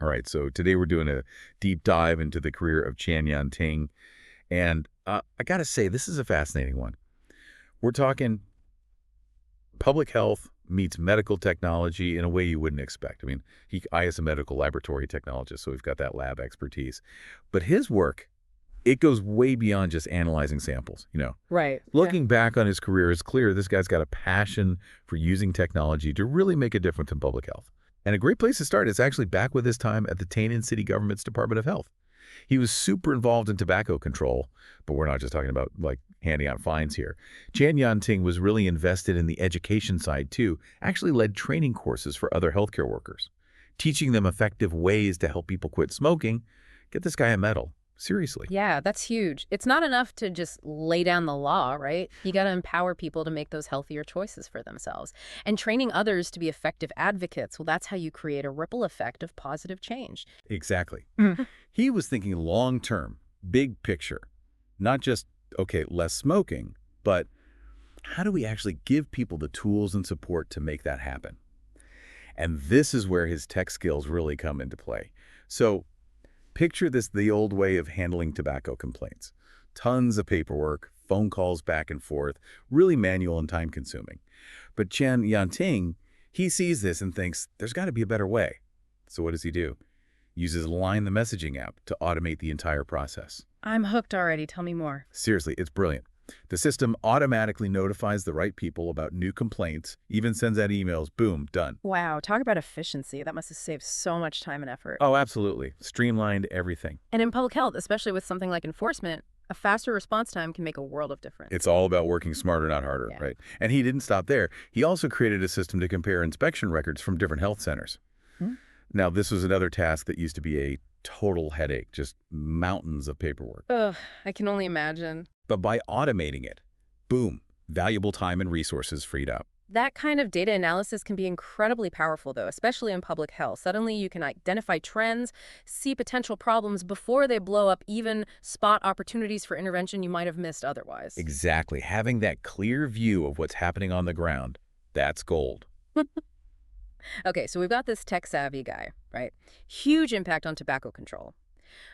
All right, so today we're doing a deep dive into the career of Chen Ting. And I got to say, this is a fascinating one. We're talking public health meets medical technology in a way you wouldn't expect. I mean, I is a medical laboratory technologist, so we've got that lab expertise. But his work, it goes way beyond just analyzing samples, Right. Looking back on his career, it's clear this guy's got a passion for using technology to really make a difference in public health. And a great place to start is actually back with his time at the Tainan City government's Department of Health. He was super involved in tobacco control, but we're not just talking about handing out fines here. Chen Ting was really invested in the education side too, actually led training courses for other healthcare workers, teaching them effective ways to help people quit smoking. Get this guy a medal. Seriously. Yeah, that's huge. It's not enough to just lay down the law, right? You got to empower people to make those healthier choices for themselves. And training others to be effective advocates, well, that's how you create a ripple effect of positive change. Exactly. He was thinking long-term, big picture, not just, okay, less smoking, but how do we actually give people the tools and support to make that happen? And this is where his tech skills really come into play. So picture this, the old way of handling tobacco complaints. Tons of paperwork, phone calls back and forth, really manual and time-consuming. But Chen Ting, he sees this and thinks, there's got to be a better way. So what does he do? Uses Line the messaging app to automate the entire process. I'm hooked already. Tell me more. Seriously, it's brilliant. The system automatically notifies the right people about new complaints, even sends out emails, boom, done. Wow, talk about efficiency. That must have saved so much time and effort. Oh, absolutely. Streamlined everything. And in public health, especially with something like enforcement, a faster response time can make a world of difference. It's all about working smarter, not harder, right? And he didn't stop there. He also created a system to compare inspection records from different health centers. Now, this was another task that used to be a total headache, just mountains of paperwork. Ugh, I can only imagine. But by automating it, boom, valuable time and resources freed up. That kind of data analysis can be incredibly powerful, though, especially in public health. Suddenly, you can identify trends, see potential problems before they blow up, even spot opportunities for intervention you might have missed otherwise. Exactly. Having that clear view of what's happening on the ground, that's gold. Okay, so we've got this tech-savvy guy, right? Huge impact on tobacco control.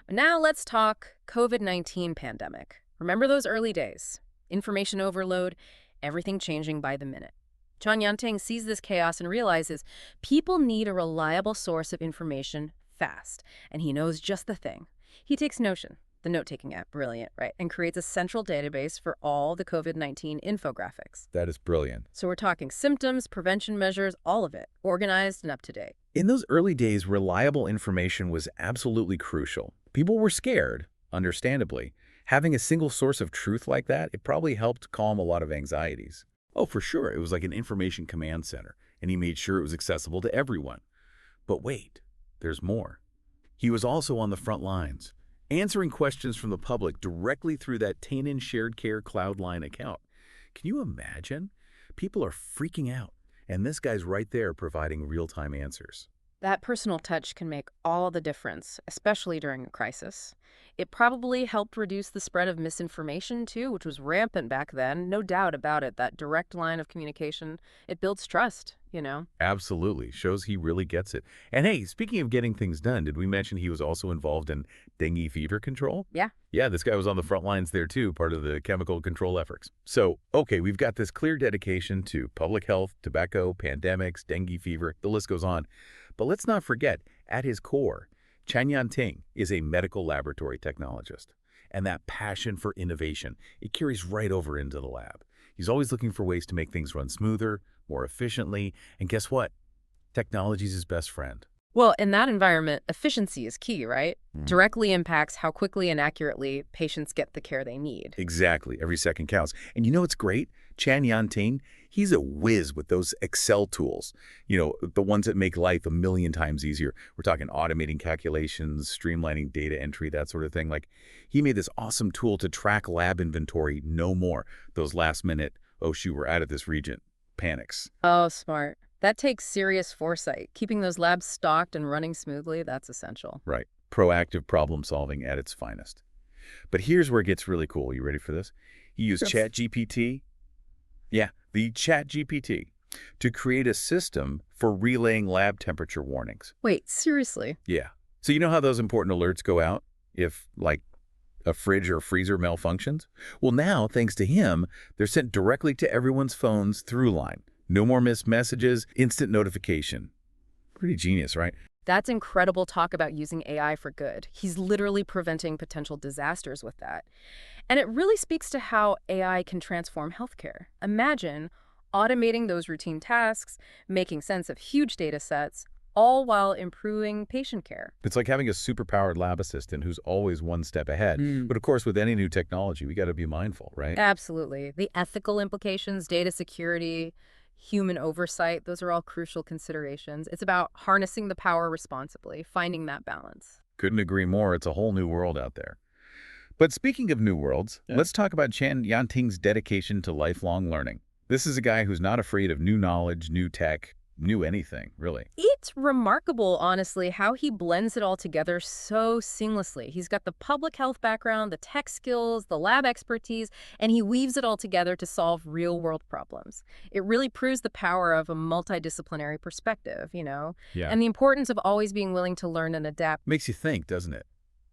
But now let's talk COVID-19 pandemic. Remember those early days? Information overload, everything changing by the minute. Chen Ting sees this chaos and realizes people need a reliable source of information fast, and he knows just the thing. He takes Notion, the note-taking app, brilliant, right, and creates a central database for all the COVID-19 infographics. That is brilliant. So we're talking symptoms, prevention measures, all of it, organized and up to date. In those early days, reliable information was absolutely crucial. People were scared, understandably. Having a single source of truth like that, it probably helped calm a lot of anxieties. Oh, for sure, it was like an information command center, and he made sure it was accessible to everyone. But wait, there's more. He was also on the front lines, answering questions from the public directly through that Tainan Shared Care Cloudline account. Can you imagine? People are freaking out, and this guy's right there providing real-time answers. That personal touch can make all the difference, especially during a crisis. It probably helped reduce the spread of misinformation, too, which was rampant back then. No doubt about it. That direct line of communication, it builds trust, Absolutely. Shows he really gets it. And hey, speaking of getting things done, did we mention he was also involved in dengue fever control? Yeah. Yeah, this guy was on the front lines there, too, part of the chemical control efforts. So, okay, we've got this clear dedication to public health, tobacco, pandemics, dengue fever, the list goes on. But let's not forget, at his core, Chen Ting is a medical laboratory technologist. And that passion for innovation, it carries right over into the lab. He's always looking for ways to make things run smoother, more efficiently, and guess what? Technology's his best friend. Well, in that environment, efficiency is key, right? Directly impacts how quickly and accurately patients get the care they need. Exactly. Every second counts. And you know what's great? Chen Ting, he's a whiz with those Excel tools. The ones that make life a million times easier. We're talking automating calculations, streamlining data entry, that sort of thing. He made this awesome tool to track lab inventory no more. Those last minute, oh shoot, we're out of this region, panics. Oh, smart. That takes serious foresight. Keeping those labs stocked and running smoothly, that's essential. Right. Proactive problem solving at its finest. But here's where it gets really cool. You ready for this? He used ChatGPT. Yeah, the ChatGPT to create a system for relaying lab temperature warnings. Wait, seriously? Yeah. So you know how those important alerts go out if, like, a fridge or freezer malfunctions? Well, now, thanks to him, they're sent directly to everyone's phones through line. No more missed messages, instant notification. Pretty genius, right? That's incredible talk about using AI for good. He's literally preventing potential disasters with that. And it really speaks to how AI can transform healthcare. Imagine automating those routine tasks, making sense of huge data sets, all while improving patient care. It's like having a superpowered lab assistant who's always one step ahead. But of course, with any new technology, we got to be mindful, right? Absolutely. The ethical implications, data security, human oversight, those are all crucial considerations. It's about harnessing the power responsibly, finding that balance. Couldn't agree more. It's a whole new world out there. But speaking of new worlds, let's talk about Chan Yanting's dedication to lifelong learning. This is a guy who's not afraid of new knowledge, new tech, new anything, really. It's remarkable, honestly, how he blends it all together so seamlessly. He's got the public health background, the tech skills, the lab expertise, and he weaves it all together to solve real-world problems. It really proves the power of a multidisciplinary perspective, you know? Yeah. And the importance of always being willing to learn and adapt. Makes you think, doesn't it?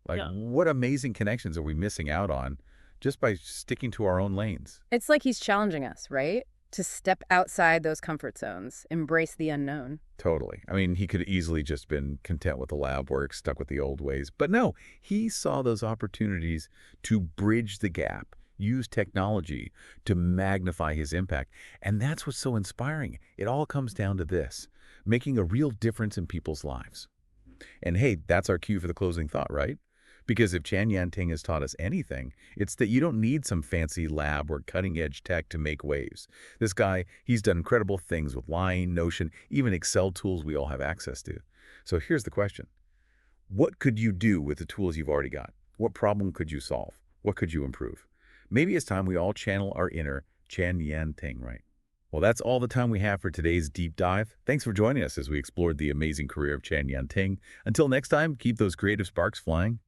Like, what amazing connections are we missing out on just by sticking to our own lanes? It's like he's challenging us, right? To step outside those comfort zones, embrace the unknown. Totally. I mean, he could easily just been content with the lab work, stuck with the old ways. But no, he saw those opportunities to bridge the gap, use technology to magnify his impact. And that's what's so inspiring. It all comes down to this, making a real difference in people's lives. And hey, that's our cue for the closing thought, right? Because if Chan Yanting has taught us anything, it's that you don't need some fancy lab or cutting-edge tech to make waves. This guy, he's done incredible things with Line, Notion, even Excel tools we all have access to. So here's the question. What could you do with the tools you've already got? What problem could you solve? What could you improve? Maybe it's time we all channel our inner Chan Yanting, right? Well, that's all the time we have for today's deep dive. Thanks for joining us as we explored the amazing career of Chan Yanting. Until next time, keep those creative sparks flying.